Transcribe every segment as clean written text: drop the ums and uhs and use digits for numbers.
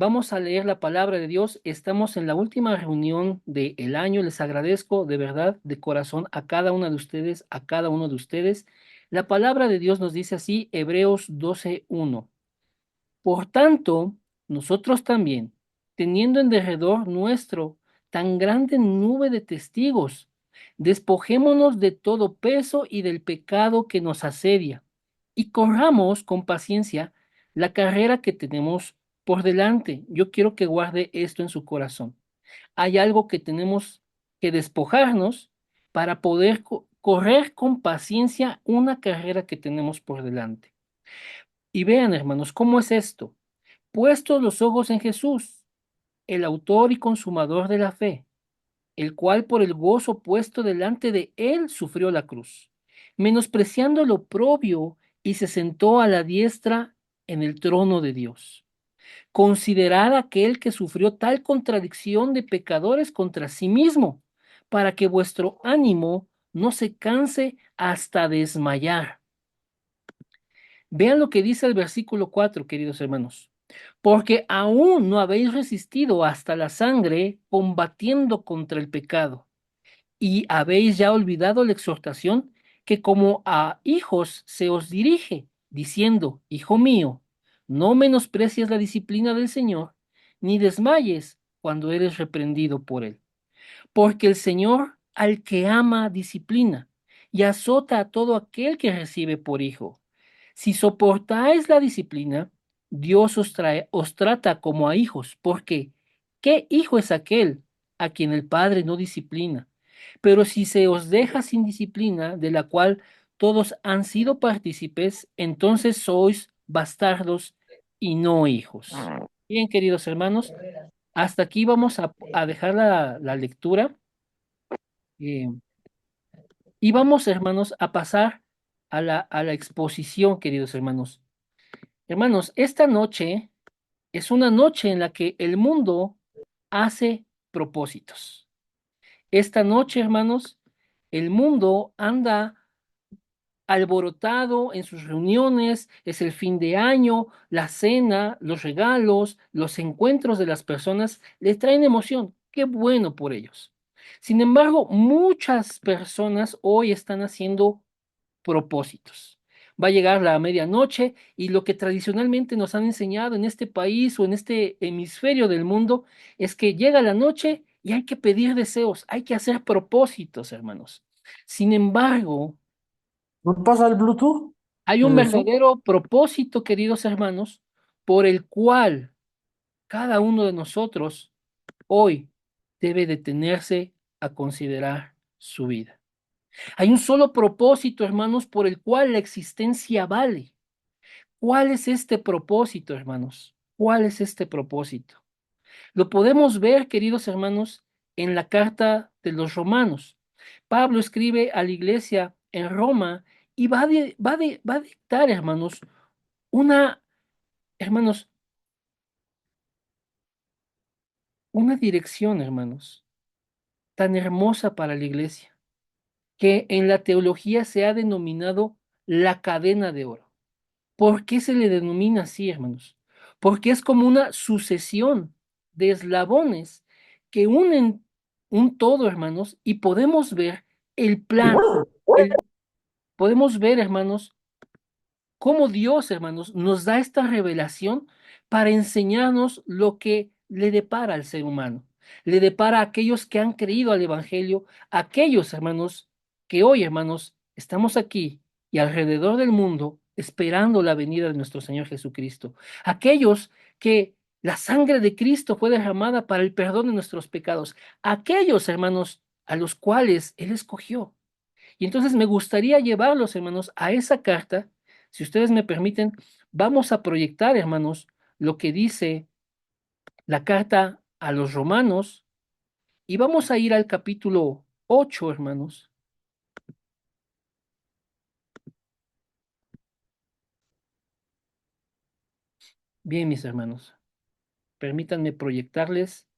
Vamos a leer la palabra de Dios. Estamos en la última reunión del año. Les agradezco de verdad, de corazón, a cada una de ustedes, a cada uno de ustedes. La palabra de Dios nos dice así, Hebreos 12:1. Por tanto, nosotros también, teniendo en derredor nuestro tan grande nube de testigos, despojémonos de todo peso y del pecado que nos asedia, y corramos con paciencia la carrera que tenemos por delante. Yo quiero que guarde esto en su corazón. Hay algo que tenemos que despojarnos para poder correr con paciencia una carrera que tenemos por delante. Y vean, hermanos, ¿cómo es esto? Puestos los ojos en Jesús, el autor y consumador de la fe, el cual por el gozo puesto delante de él sufrió la cruz, menospreciando lo oprobio y se sentó a la diestra en el trono de Dios. Considerad aquel que sufrió tal contradicción de pecadores contra sí mismo, para que vuestro ánimo no se canse hasta desmayar. Vean lo que dice el versículo 4, queridos hermanos. Porque aún no habéis resistido hasta la sangre combatiendo contra el pecado, y habéis ya olvidado la exhortación que como a hijos se os dirige, diciendo, Hijo mío, no menosprecies la disciplina del Señor, ni desmayes cuando eres reprendido por él. Porque el Señor al que ama disciplina y azota a todo aquel que recibe por hijo. Si soportáis la disciplina, Dios os trata como a hijos, porque ¿qué hijo es aquel a quien el Padre no disciplina? Pero si se os deja sin disciplina, de la cual todos han sido partícipes, entonces sois bastardos y no hijos. Bien, queridos hermanos, hasta aquí vamos a dejar la lectura. eh, y vamos, hermanos, a pasar a la exposición, queridos hermanos. Hermanos, esta noche es una noche en la que el mundo hace propósitos. Esta noche, hermanos, el mundo anda alborotado en sus reuniones, es el fin de año, la cena, los regalos, los encuentros de las personas les traen emoción. Qué bueno por ellos. Sin embargo, muchas personas hoy están haciendo propósitos. Va a llegar la medianoche y lo que tradicionalmente nos han enseñado en este país o en este hemisferio del mundo es que llega la noche y hay que pedir deseos, hay que hacer propósitos, hermanos. Sin embargo, ¿No pasa el Bluetooth hay un de eso? verdadero propósito, queridos hermanos, por el cual cada uno de nosotros hoy debe detenerse a considerar su vida. Hay un solo propósito, hermanos, por el cual la existencia vale. ¿Cuál es este propósito, hermanos? ¿Cuál es este propósito? Lo podemos ver, queridos hermanos, en la carta de los romanos. Pablo escribe a la iglesia en Roma y va a dictar, hermanos, una, hermanos, una dirección, hermanos, tan hermosa para la iglesia, que en la teología se ha denominado la cadena de oro. ¿Por qué se le denomina así, hermanos? Porque es como una sucesión de eslabones que unen un todo, hermanos, y podemos ver el plan, podemos ver, hermanos, cómo Dios, hermanos, nos da esta revelación para enseñarnos lo que le depara al ser humano, le depara a aquellos que han creído al Evangelio, a aquellos, hermanos, que hoy, hermanos, estamos aquí y alrededor del mundo esperando la venida de nuestro Señor Jesucristo, aquellos que la sangre de Cristo fue derramada para el perdón de nuestros pecados, aquellos, hermanos, a los cuales Él escogió. Y entonces me gustaría llevarlos, hermanos, a esa carta. Si ustedes me permiten, vamos a proyectar, hermanos, lo que dice la carta a los romanos y vamos a ir al capítulo 8, hermanos. Bien, mis hermanos, permítanme proyectarles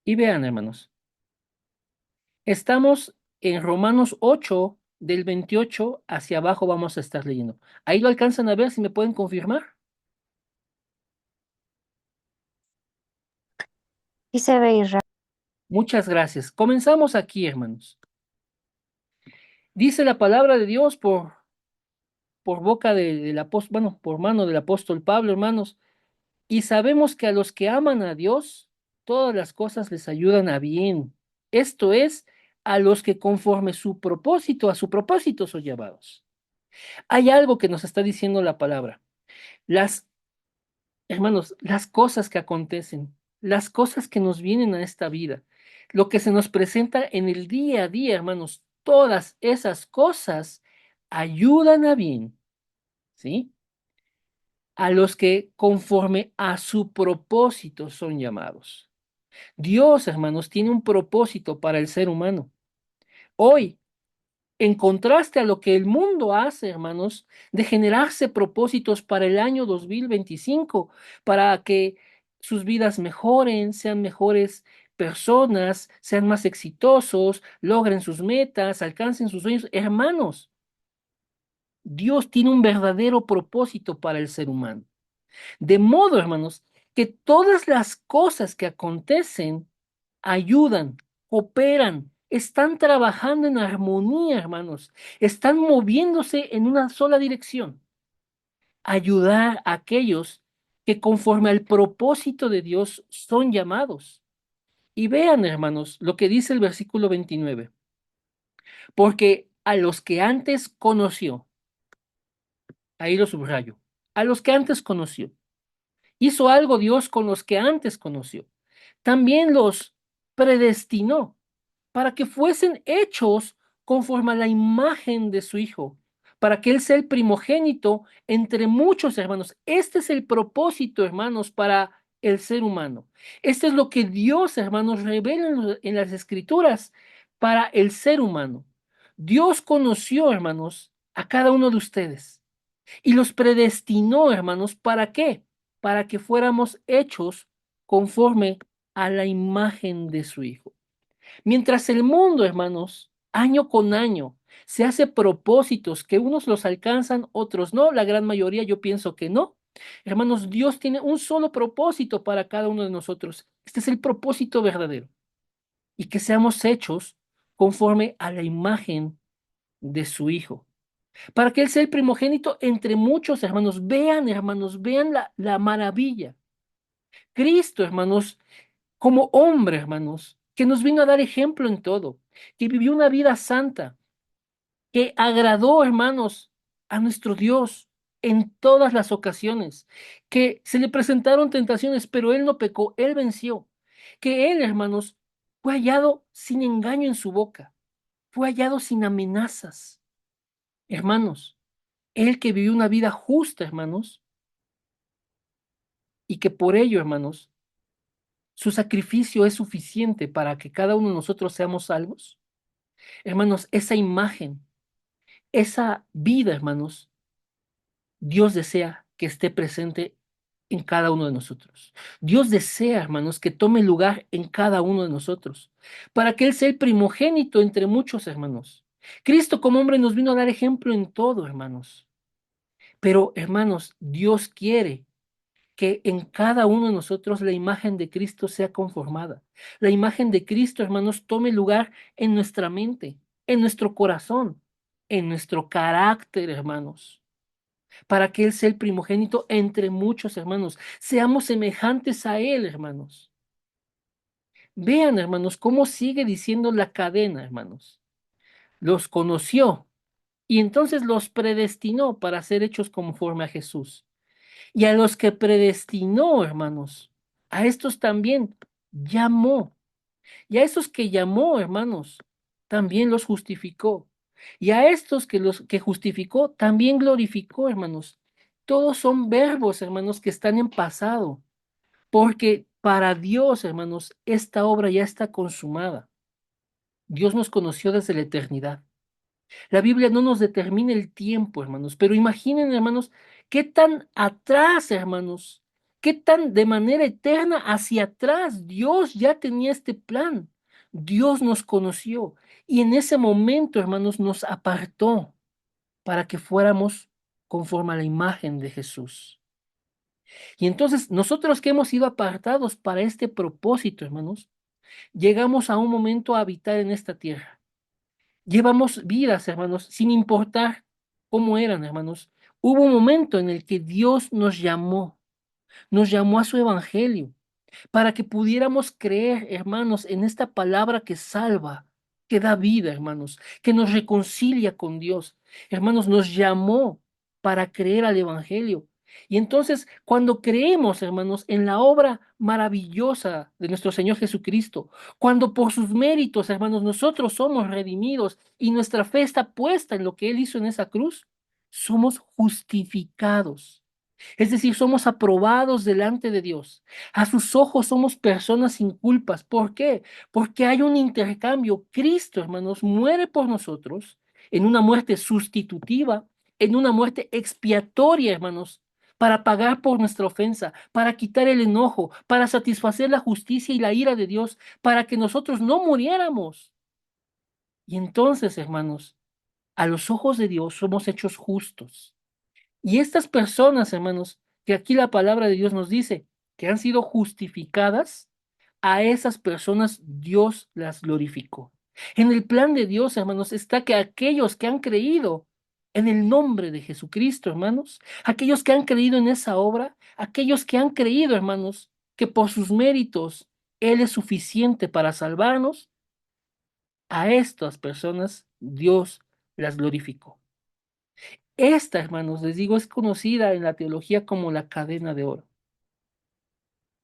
y vean, hermanos. Estamos en Romanos 8, del 28 hacia abajo vamos a estar leyendo. Ahí lo alcanzan a ver, si me pueden confirmar. Y se ve Israel. Muchas gracias. Comenzamos aquí, hermanos. Dice la palabra de Dios por boca del apóstol, bueno, por mano del apóstol Pablo, hermanos. Y sabemos que a los que aman a Dios, todas las cosas les ayudan a bien. Esto es, a los que conforme a su propósito son llamados. Hay algo que nos está diciendo la palabra. Las, hermanos, las cosas que acontecen, las cosas que nos vienen a esta vida, lo que se nos presenta en el día a día, hermanos, todas esas cosas ayudan a bien, ¿sí? A los que conforme a su propósito son llamados. Dios, hermanos, tiene un propósito para el ser humano. Hoy, en contraste a lo que el mundo hace, hermanos, de generarse propósitos para el año 2025, para que sus vidas mejoren, sean mejores personas, sean más exitosos, logren sus metas, alcancen sus sueños. Hermanos, Dios tiene un verdadero propósito para el ser humano. De modo, hermanos, que todas las cosas que acontecen ayudan, cooperan, están trabajando en armonía, hermanos, están moviéndose en una sola dirección. Ayudar a aquellos que conforme al propósito de Dios son llamados. Y vean, hermanos, lo que dice el versículo 29. Porque a los que antes conoció, ahí lo subrayo, a los que antes conoció, hizo algo Dios con los que antes conoció. También los predestinó para que fuesen hechos conforme a la imagen de su Hijo, para que Él sea el primogénito entre muchos hermanos. Este es el propósito, hermanos, para el ser humano. Este es lo que Dios, hermanos, revela en las Escrituras para el ser humano. Dios conoció, hermanos, a cada uno de ustedes y los predestinó, hermanos, ¿para qué? Para que fuéramos hechos conforme a la imagen de su Hijo. Mientras el mundo, hermanos, año con año, se hace propósitos que unos los alcanzan, otros no, la gran mayoría yo pienso que no. Hermanos, Dios tiene un solo propósito para cada uno de nosotros. Este es el propósito verdadero. Y que seamos hechos conforme a la imagen de su Hijo para que Él sea el primogénito entre muchos hermanos, vean la maravilla. Cristo, hermanos, como hombre, hermanos, que nos vino a dar ejemplo en todo, que vivió una vida santa, que agradó, hermanos, a nuestro Dios en todas las ocasiones, que se le presentaron tentaciones, pero Él no pecó, Él venció, que Él, hermanos, fue hallado sin engaño en su boca, fue hallado sin amenazas. Hermanos, Él que vivió una vida justa, hermanos, y que por ello, hermanos, su sacrificio es suficiente para que cada uno de nosotros seamos salvos. Hermanos, esa imagen, esa vida, hermanos, Dios desea que esté presente en cada uno de nosotros. Dios desea, hermanos, que tome lugar en cada uno de nosotros, para que Él sea el primogénito entre muchos, hermanos. Cristo como hombre nos vino a dar ejemplo en todo, hermanos. Pero, hermanos, Dios quiere que en cada uno de nosotros la imagen de Cristo sea conformada. La imagen de Cristo, hermanos, tome lugar en nuestra mente, en nuestro corazón, en nuestro carácter, hermanos, para que Él sea el primogénito entre muchos hermanos. Seamos semejantes a Él, hermanos. Vean, hermanos, cómo sigue diciendo la cadena, hermanos. Los conoció y entonces los predestinó para ser hechos conforme a Jesús. Y a los que predestinó, hermanos, a estos también llamó. Y a esos que llamó, hermanos, también los justificó. Y a estos que los que justificó, también glorificó, hermanos. Todos son verbos, hermanos, que están en pasado, porque para Dios, hermanos, esta obra ya está consumada. Dios nos conoció desde la eternidad. La Biblia no nos determina el tiempo, hermanos, pero imaginen, hermanos, qué tan atrás, hermanos, qué tan de manera eterna hacia atrás Dios ya tenía este plan. Dios nos conoció y en ese momento, hermanos, nos apartó para que fuéramos conforme a la imagen de Jesús. Y entonces nosotros que hemos sido apartados para este propósito, hermanos, llegamos a un momento a habitar en esta tierra. Llevamos vidas, hermanos, sin importar cómo eran, hermanos. Hubo un momento en el que Dios nos llamó a su evangelio para que pudiéramos creer, hermanos, en esta palabra que salva, que da vida, hermanos, que nos reconcilia con Dios. Hermanos, nos llamó para creer al Evangelio. Y entonces, cuando creemos, hermanos, en la obra maravillosa de nuestro Señor Jesucristo, cuando por sus méritos, hermanos, nosotros somos redimidos y nuestra fe está puesta en lo que Él hizo en esa cruz, somos justificados. Es decir, somos aprobados delante de Dios. A sus ojos somos personas sin culpas. ¿Por qué? Porque hay un intercambio. Cristo, hermanos, muere por nosotros en una muerte sustitutiva, en una muerte expiatoria, hermanos, para pagar por nuestra ofensa, para quitar el enojo, para satisfacer la justicia y la ira de Dios, para que nosotros no muriéramos. Y entonces, hermanos, a los ojos de Dios somos hechos justos. Y estas personas, hermanos, que aquí la palabra de Dios nos dice que han sido justificadas, a esas personas Dios las glorificó. En el plan de Dios, hermanos, está que aquellos que han creído en el nombre de Jesucristo, hermanos, aquellos que han creído en esa obra, aquellos que han creído, hermanos, que por sus méritos Él es suficiente para salvarnos, a estas personas Dios las glorificó. Esta, hermanos, les digo, es conocida en la teología como la cadena de oro.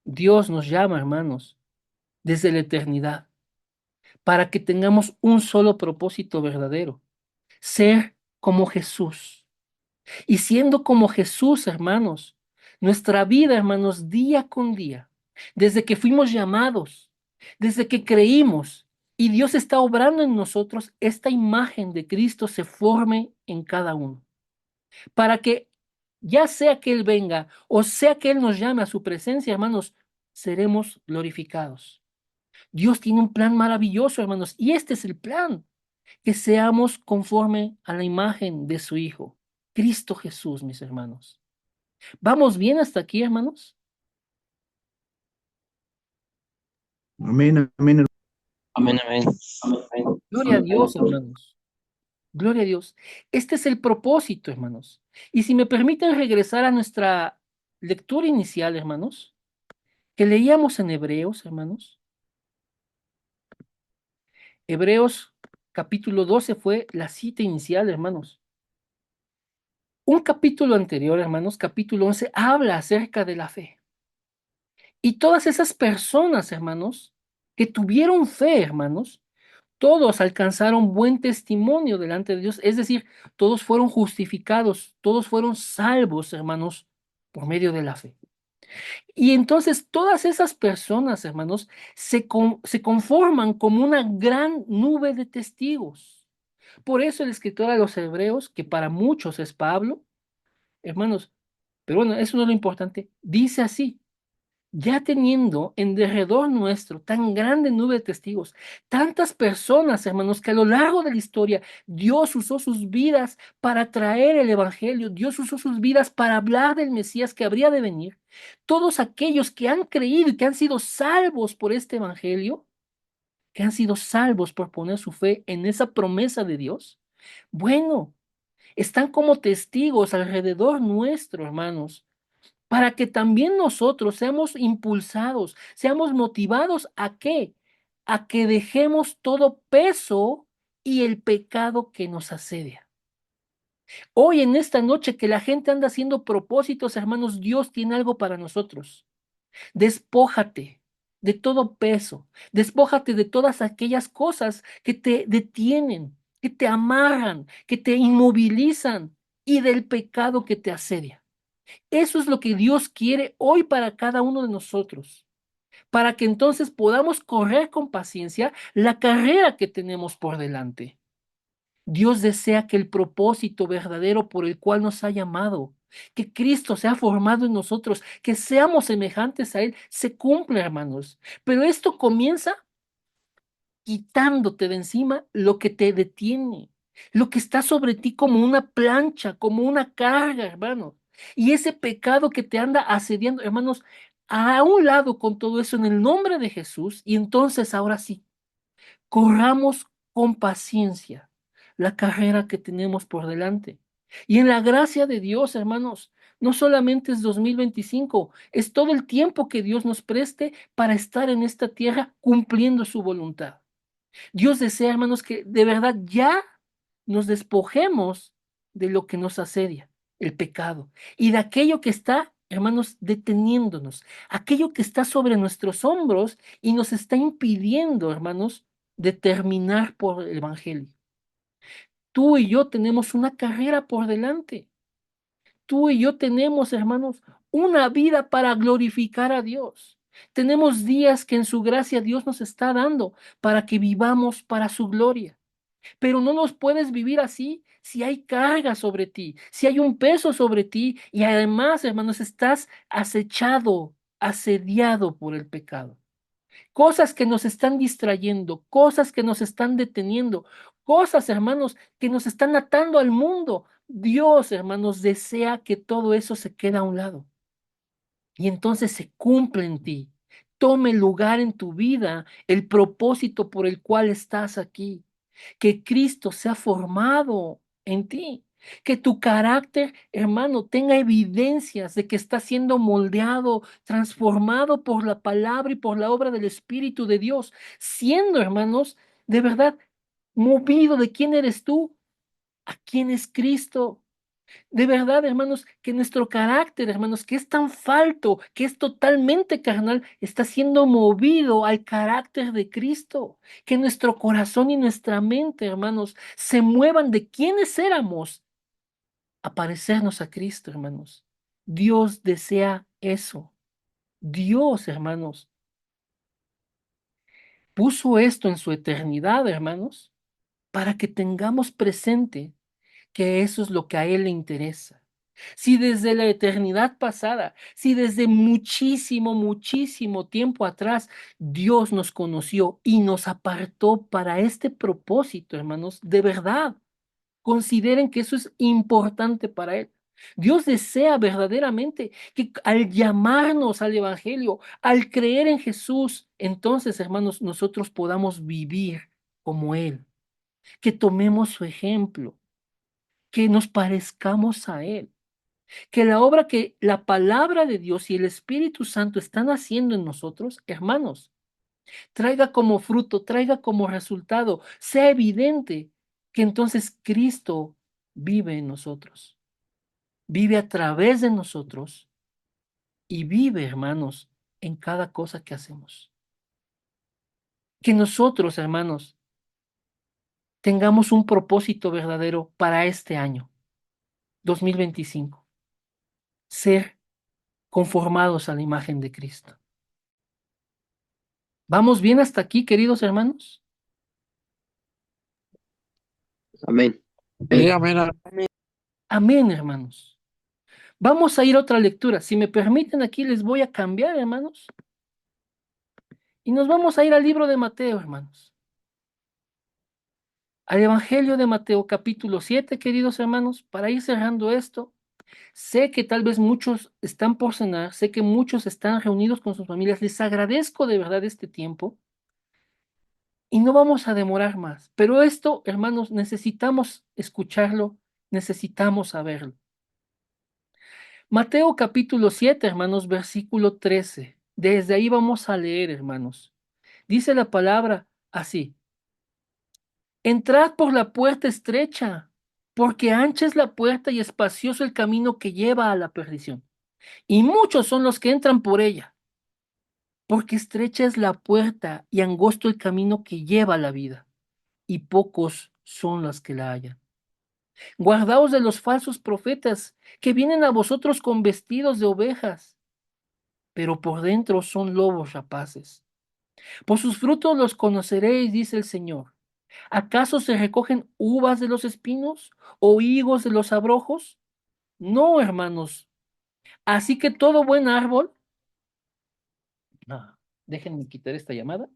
Dios nos llama, hermanos, desde la eternidad, para que tengamos un solo propósito verdadero, ser como Jesús. Y siendo como Jesús, hermanos, nuestra vida, hermanos, día con día, desde que fuimos llamados, desde que creímos, y Dios está obrando en nosotros, esta imagen de Cristo se forme en cada uno, para que ya sea que Él venga o sea que Él nos llame a su presencia, hermanos, seremos glorificados. Dios tiene un plan maravilloso, hermanos, y este es el plan, que seamos conforme a la imagen de su Hijo, Cristo Jesús, mis hermanos. ¿Vamos bien hasta aquí, hermanos? Amén, amén. Amén, amén. Amén, amén. Gloria a Dios, hermanos. Gloria a Dios. Este es el propósito, hermanos. Y si me permiten regresar a nuestra lectura inicial, hermanos, que leíamos en Hebreos, hermanos. Hebreos capítulo 12 fue la cita inicial, hermanos. Un capítulo anterior, hermanos, capítulo 11, habla acerca de la fe. Y todas esas personas, hermanos, que tuvieron fe, hermanos, todos alcanzaron buen testimonio delante de Dios. Es decir, todos fueron justificados, todos fueron salvos, hermanos, por medio de la fe. Y entonces todas esas personas, hermanos, se conforman como una gran nube de testigos. Por eso el escritor a los hebreos, que para muchos es Pablo, hermanos, pero bueno, eso no es lo importante, dice así, ya teniendo en derredor nuestro tan grande nube de testigos, tantas personas, hermanos, que a lo largo de la historia Dios usó sus vidas para traer el Evangelio, Dios usó sus vidas para hablar del Mesías que habría de venir. Todos aquellos que han creído y que han sido salvos por este Evangelio, que han sido salvos por poner su fe en esa promesa de Dios, bueno, están como testigos alrededor nuestro, hermanos, para que también nosotros seamos impulsados, seamos motivados ¿a qué? A que dejemos todo peso y el pecado que nos asedia. Hoy en esta noche que la gente anda haciendo propósitos, hermanos, Dios tiene algo para nosotros. Despójate de todo peso, despójate de todas aquellas cosas que te detienen, que te amarran, que te inmovilizan y del pecado que te asedia. Eso es lo que Dios quiere hoy para cada uno de nosotros, para que entonces podamos correr con paciencia la carrera que tenemos por delante. Dios desea que el propósito verdadero por el cual nos ha llamado, que Cristo se ha formado en nosotros, que seamos semejantes a Él, se cumpla, hermanos. Pero esto comienza quitándote de encima lo que te detiene, lo que está sobre ti como una plancha, como una carga, hermanos. Y ese pecado que te anda asediando, hermanos, a un lado con todo eso en el nombre de Jesús. Y entonces ahora sí, corramos con paciencia la carrera que tenemos por delante. Y en la gracia de Dios, hermanos, no solamente es 2025, es todo el tiempo que Dios nos preste para estar en esta tierra cumpliendo su voluntad. Dios desea, hermanos, que de verdad ya nos despojemos de lo que nos asedia, el pecado, y de aquello que está, hermanos, deteniéndonos, aquello que está sobre nuestros hombros y nos está impidiendo, hermanos, determinar por el Evangelio. Tú y yo tenemos una carrera por delante. Tú y yo tenemos, hermanos, una vida para glorificar a Dios. Tenemos días que en su gracia Dios nos está dando para que vivamos para su gloria. Pero no nos puedes vivir así si hay carga sobre ti, si hay un peso sobre ti y además, hermanos, estás acechado, asediado por el pecado. Cosas que nos están distrayendo, cosas que nos están deteniendo, cosas, hermanos, que nos están atando al mundo. Dios, hermanos, desea que todo eso se quede a un lado y entonces se cumple en ti. Tome lugar en tu vida el propósito por el cual estás aquí. Que Cristo sea formado en ti. Que tu carácter, hermano, tenga evidencias de que está siendo moldeado, transformado por la palabra y por la obra del Espíritu de Dios, siendo, hermanos, de verdad, movido de quién eres tú, a quién es Cristo. De verdad, hermanos, que nuestro carácter, hermanos, que es tan falto, que es totalmente carnal, está siendo movido al carácter de Cristo. Que nuestro corazón y nuestra mente, hermanos, se muevan de quienes éramos a parecernos a Cristo, hermanos. Dios desea eso. Dios, hermanos, puso esto en su eternidad, hermanos, para que tengamos presente que eso es lo que a Él le interesa. Si desde la eternidad pasada, si desde muchísimo, muchísimo tiempo atrás Dios nos conoció y nos apartó para este propósito, hermanos, de verdad, consideren que eso es importante para Él. Dios desea verdaderamente que al llamarnos al Evangelio, al creer en Jesús, entonces, hermanos, nosotros podamos vivir como Él, que tomemos su ejemplo, que nos parezcamos a Él, que la obra que la palabra de Dios y el Espíritu Santo están haciendo en nosotros, hermanos, traiga como fruto, traiga como resultado, sea evidente que entonces Cristo vive en nosotros, vive a través de nosotros y vive, hermanos, en cada cosa que hacemos. Que nosotros, hermanos, tengamos un propósito verdadero para este año, 2025, ser conformados a la imagen de Cristo. ¿Vamos bien hasta aquí, queridos hermanos? Amén. Sí, amén. Amén, hermanos. Vamos a ir a otra lectura. Si me permiten, aquí les voy a cambiar, hermanos. Y nos vamos a ir al libro de Mateo, hermanos. Al Evangelio de Mateo, capítulo 7, queridos hermanos, para ir cerrando esto. Sé que tal vez muchos están por cenar, sé que muchos están reunidos con sus familias. Les agradezco de verdad este tiempo y no vamos a demorar más. Pero esto, hermanos, necesitamos escucharlo, necesitamos saberlo. Mateo capítulo 7, hermanos, versículo 13. Desde ahí vamos a leer, hermanos. Dice la palabra así. Entrad por la puerta estrecha, porque ancha es la puerta y espacioso el camino que lleva a la perdición. Y muchos son los que entran por ella, porque estrecha es la puerta y angosto el camino que lleva a la vida, y pocos son los que la hallan. Guardaos de los falsos profetas que vienen a vosotros con vestidos de ovejas, pero por dentro son lobos rapaces. Por sus frutos los conoceréis, dice el Señor. ¿Acaso se recogen uvas de los espinos o higos de los abrojos? No, hermanos. Así que todo buen árbol, no, déjenme quitar esta llamada.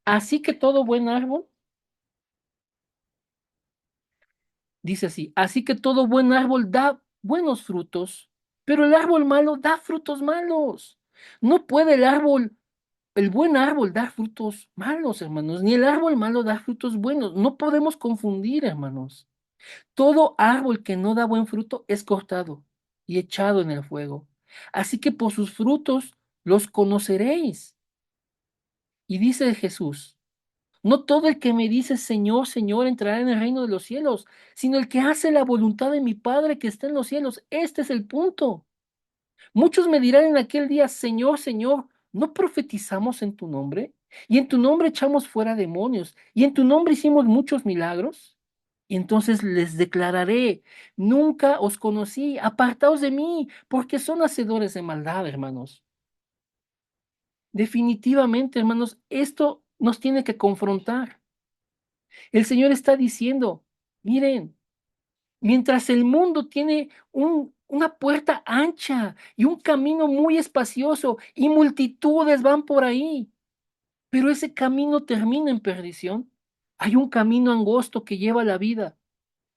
Así que todo buen árbol, dice así, así que todo buen árbol da buenos frutos, pero el árbol malo da frutos malos. No puede el buen árbol dar frutos malos, hermanos, ni el árbol malo da frutos buenos. No podemos confundir, hermanos. Todo árbol que no da buen fruto es cortado y echado en el fuego. Así que por sus frutos los conoceréis. Y dice Jesús, no todo el que me dice Señor, Señor entrará en el reino de los cielos, sino el que hace la voluntad de mi Padre que está en los cielos. Este es el punto. Muchos me dirán en aquel día, Señor, Señor, ¿no profetizamos en tu nombre? Y en tu nombre echamos fuera demonios, y en tu nombre hicimos muchos milagros. Y entonces les declararé, nunca os conocí, apartaos de mí, porque son hacedores de maldad, hermanos. Definitivamente, hermanos, esto nos tiene que confrontar. El Señor está diciendo, miren, mientras el mundo tiene una puerta ancha y un camino muy espacioso y multitudes van por ahí, pero ese camino termina en perdición. Hay un camino angosto que lleva a la vida.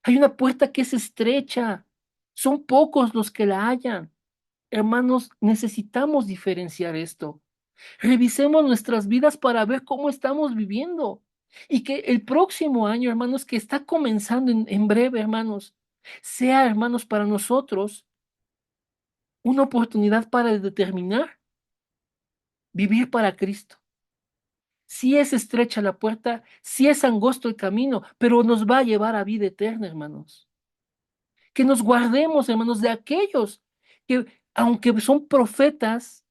Hay una puerta que es estrecha. Son pocos los que la hallan. Hermanos, necesitamos diferenciar esto. Revisemos nuestras vidas para ver cómo estamos viviendo. Y que el próximo año, hermanos, que está comenzando en breve, hermanos, sea, hermanos, para nosotros una oportunidad para determinar vivir para Cristo. Si es estrecha la puerta, si es angosto el camino, pero nos va a llevar a vida eterna, hermanos. Que nos guardemos, hermanos, de aquellos que, aunque son profetas,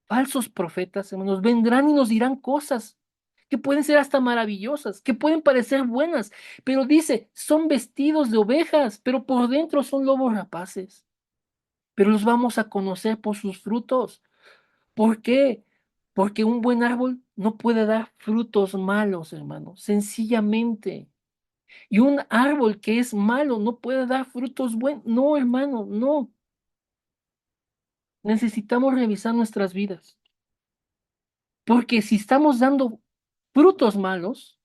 falsos profetas, hermanos, vendrán y nos dirán cosas que pueden ser hasta maravillosas, que pueden parecer buenas, pero dice, son vestidos de ovejas, pero por dentro son lobos rapaces. Pero los vamos a conocer por sus frutos. ¿Por qué? Porque un buen árbol no puede dar frutos malos, hermanos, sencillamente. Y un árbol que es malo no puede dar frutos buenos. No, hermano, no. Necesitamos revisar nuestras vidas. Porque si estamos dando frutos malos,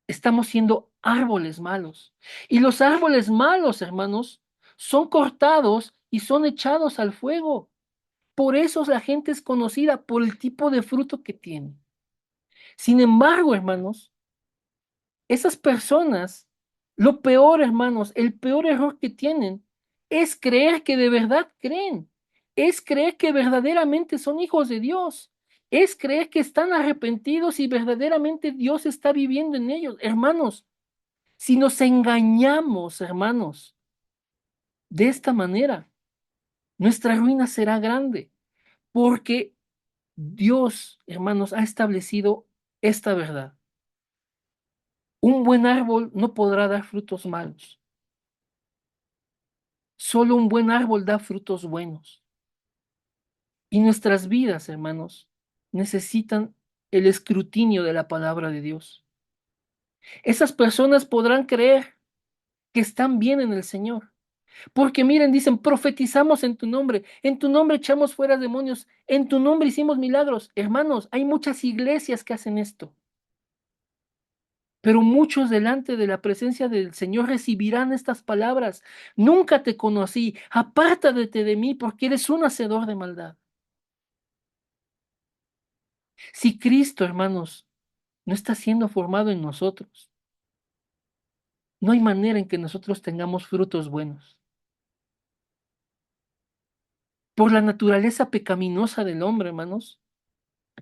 estamos siendo árboles malos. Y los árboles malos, hermanos, son cortados y son echados al fuego. Por eso la gente es conocida por el tipo de fruto que tiene. Sin embargo, hermanos, esas personas, lo peor, hermanos, el peor error que tienen es creer que de verdad creen, es creer que verdaderamente son hijos de Dios, es creer que están arrepentidos y verdaderamente Dios está viviendo en ellos. Hermanos, si nos engañamos, hermanos, de esta manera, nuestra ruina será grande, porque Dios, hermanos, ha establecido esta verdad. Un buen árbol no podrá dar frutos malos. Solo un buen árbol da frutos buenos. Y nuestras vidas, hermanos, necesitan el escrutinio de la palabra de Dios. Esas personas podrán creer que están bien en el Señor. Porque miren, dicen, profetizamos en tu nombre echamos fuera demonios, en tu nombre hicimos milagros. Hermanos, hay muchas iglesias que hacen esto. Pero muchos delante de la presencia del Señor recibirán estas palabras. Nunca te conocí, apártate de mí porque eres un hacedor de maldad. Si Cristo, hermanos, no está siendo formado en nosotros, no hay manera en que nosotros tengamos frutos buenos. Por la naturaleza pecaminosa del hombre, hermanos,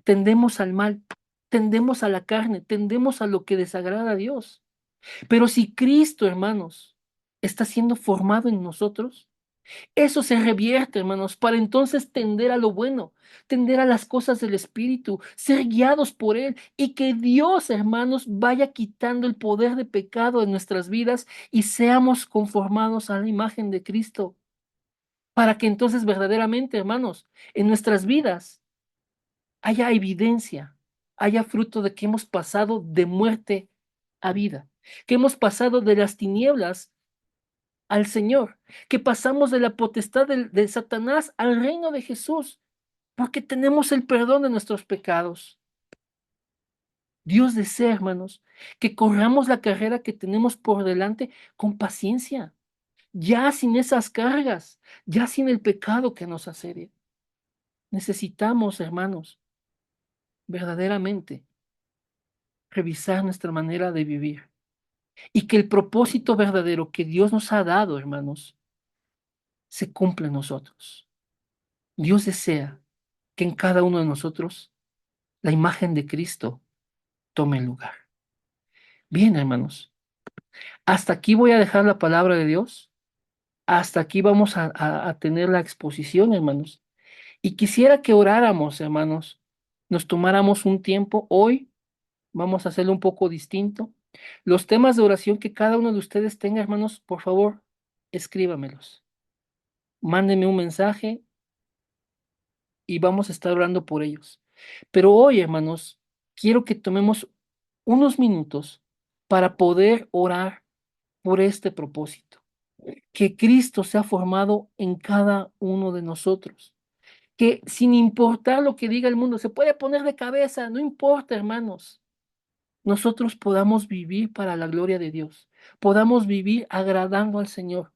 tendemos al mal, tendemos a la carne, tendemos a lo que desagrada a Dios. Pero si Cristo, hermanos, está siendo formado en nosotros, eso se revierte, hermanos, para entonces tender a lo bueno, tender a las cosas del Espíritu, ser guiados por Él y que Dios, hermanos, vaya quitando el poder de pecado en nuestras vidas y seamos conformados a la imagen de Cristo, para que entonces verdaderamente, hermanos, en nuestras vidas haya evidencia, haya fruto de que hemos pasado de muerte a vida, que hemos pasado de las tinieblas al Señor, que pasamos de la potestad de Satanás al reino de Jesús, porque tenemos el perdón de nuestros pecados. Dios desea, hermanos, que corramos la carrera que tenemos por delante con paciencia, ya sin esas cargas, ya sin el pecado que nos asedia. Necesitamos, hermanos, verdaderamente revisar nuestra manera de vivir y que el propósito verdadero que Dios nos ha dado, hermanos, se cumpla en nosotros. Dios desea que en cada uno de nosotros la imagen de Cristo tome lugar. Bien, hermanos, hasta aquí voy a dejar la palabra de Dios. Hasta aquí vamos a tener la exposición, hermanos. Y quisiera que oráramos, hermanos, nos tomáramos un tiempo. Hoy vamos a hacerlo un poco distinto. Los temas de oración que cada uno de ustedes tenga, hermanos, por favor, escríbamelos. Mándenme un mensaje y vamos a estar orando por ellos. Pero hoy, hermanos, quiero que tomemos unos minutos para poder orar por este propósito, que Cristo se ha formado en cada uno de nosotros, que sin importar lo que diga el mundo, se puede poner de cabeza, no importa, hermanos, nosotros podamos vivir para la gloria de Dios, podamos vivir agradando al Señor.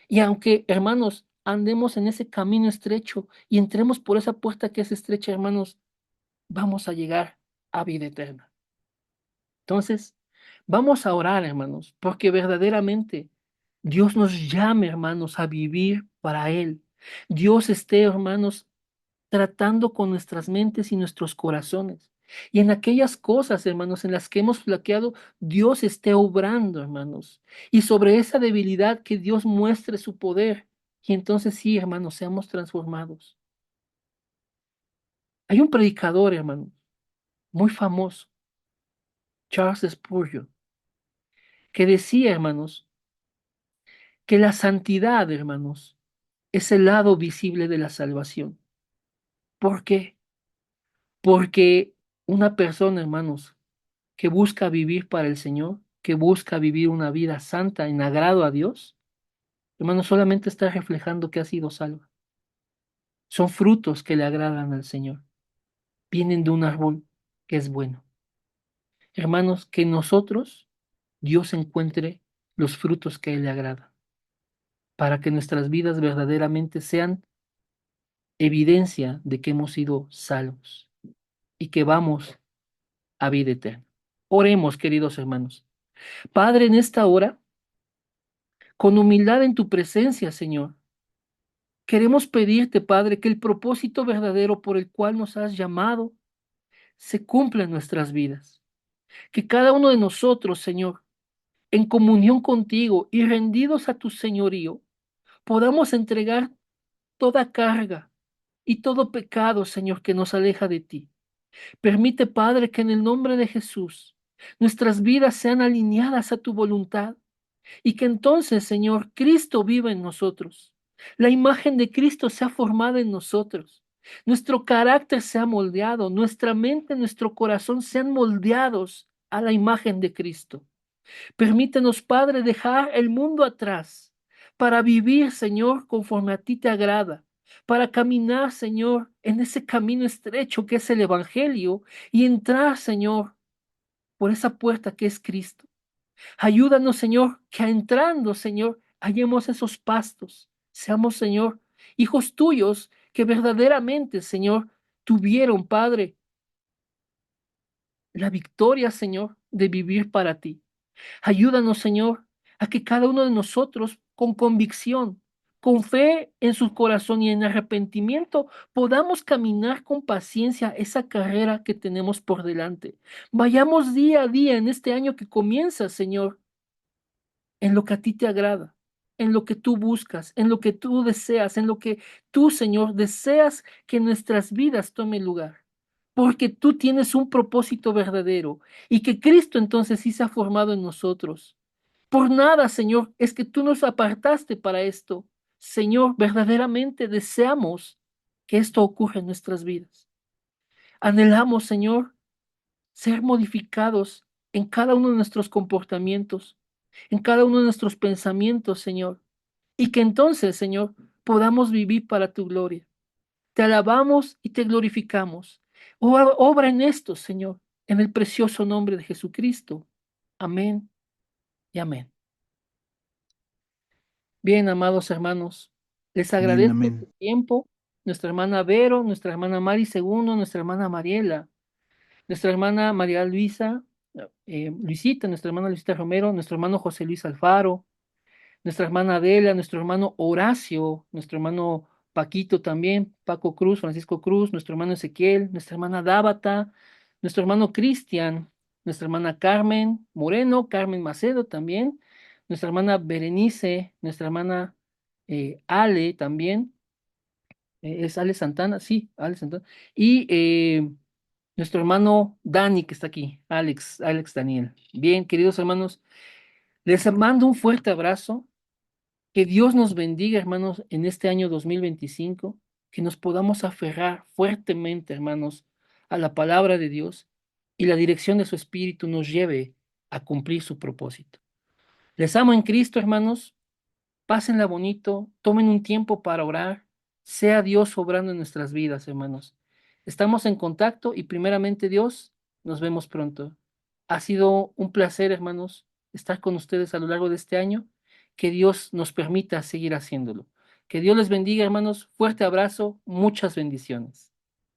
Y aunque, hermanos, andemos en ese camino estrecho y entremos por esa puerta que es estrecha, hermanos, vamos a llegar a vida eterna. Entonces, vamos a orar, hermanos, porque verdaderamente Dios nos llama, hermanos, a vivir para Él. Dios esté, hermanos, tratando con nuestras mentes y nuestros corazones. Y en aquellas cosas, hermanos, en las que hemos flaqueado, Dios esté obrando, hermanos. Y sobre esa debilidad que Dios muestre su poder. Y entonces sí, hermanos, seamos transformados. Hay un predicador, hermanos, muy famoso, Charles Spurgeon, que decía, hermanos, que la santidad, hermanos, es el lado visible de la salvación. ¿Por qué? Porque una persona, hermanos, que busca vivir para el Señor, que busca vivir una vida santa en agrado a Dios, hermanos, solamente está reflejando que ha sido salva. Son frutos que le agradan al Señor. Vienen de un árbol que es bueno. Hermanos, que en nosotros Dios encuentre los frutos que a Él le agradan, para que nuestras vidas verdaderamente sean evidencia de que hemos sido salvos y que vamos a vida eterna. Oremos, queridos hermanos. Padre, en esta hora, con humildad en tu presencia, Señor, queremos pedirte, Padre, que el propósito verdadero por el cual nos has llamado se cumpla en nuestras vidas. Que cada uno de nosotros, Señor, en comunión contigo y rendidos a tu señorío, podamos entregar toda carga y todo pecado, Señor, que nos aleja de ti. Permite, Padre, que en el nombre de Jesús nuestras vidas sean alineadas a tu voluntad y que entonces, Señor, Cristo viva en nosotros. La imagen de Cristo sea formada en nosotros. Nuestro carácter sea moldeado, nuestra mente, nuestro corazón sean moldeados a la imagen de Cristo. Permítenos, Padre, dejar el mundo atrás para vivir, Señor, conforme a ti te agrada, para caminar, Señor, en ese camino estrecho que es el Evangelio y entrar, Señor, por esa puerta que es Cristo. Ayúdanos, Señor, que entrando, Señor, hallemos esos pastos. Seamos, Señor, hijos tuyos que verdaderamente, Señor, tuvieron, Padre, la victoria, Señor, de vivir para ti. Ayúdanos, Señor, a que cada uno de nosotros, con convicción, con fe en su corazón y en arrepentimiento, podamos caminar con paciencia esa carrera que tenemos por delante. Vayamos día a día en este año que comienza, Señor, en lo que a ti te agrada, en lo que tú buscas, en lo que tú deseas, en lo que tú, Señor, deseas que nuestras vidas tomen lugar. Porque tú tienes un propósito verdadero y que Cristo entonces sí se ha formado en nosotros. Por nada, Señor, es que tú nos apartaste para esto. Señor, verdaderamente deseamos que esto ocurra en nuestras vidas. Anhelamos, Señor, ser modificados en cada uno de nuestros comportamientos, en cada uno de nuestros pensamientos, Señor, y que entonces, Señor, podamos vivir para tu gloria. Te alabamos y te glorificamos. Obra en esto, Señor, en el precioso nombre de Jesucristo. Amén y amén. Bien, amados hermanos, les Amén, agradezco amén. su tiempo. Nuestra hermana Vero, nuestra hermana Mari Segundo, nuestra hermana Mariela, nuestra hermana María Luisa, Luisita, nuestra hermana Luisita Romero, nuestro hermano José Luis Alfaro, nuestra hermana Adela, nuestro hermano Horacio, nuestro hermano Paquito también, Paco Cruz, Francisco Cruz, nuestro hermano Ezequiel, nuestra hermana Dábata, nuestro hermano Cristian, nuestra hermana Carmen Moreno, Carmen Macedo también, nuestra hermana Berenice, nuestra hermana Ale también, es Ale Santana, sí, Ale Santana, y nuestro hermano Dani que está aquí, Alex Daniel. Bien, queridos hermanos, les mando un fuerte abrazo. Que Dios nos bendiga, hermanos, en este año 2025, que nos podamos aferrar fuertemente, hermanos, a la palabra de Dios y la dirección de su Espíritu nos lleve a cumplir su propósito. Les amo en Cristo, hermanos. Pásenla bonito, tomen un tiempo para orar. Sea Dios obrando en nuestras vidas, hermanos. Estamos en contacto y primeramente Dios, nos vemos pronto. Ha sido un placer, hermanos, estar con ustedes a lo largo de este año. Que Dios nos permita seguir haciéndolo. Que Dios les bendiga, hermanos. Fuerte abrazo, muchas bendiciones.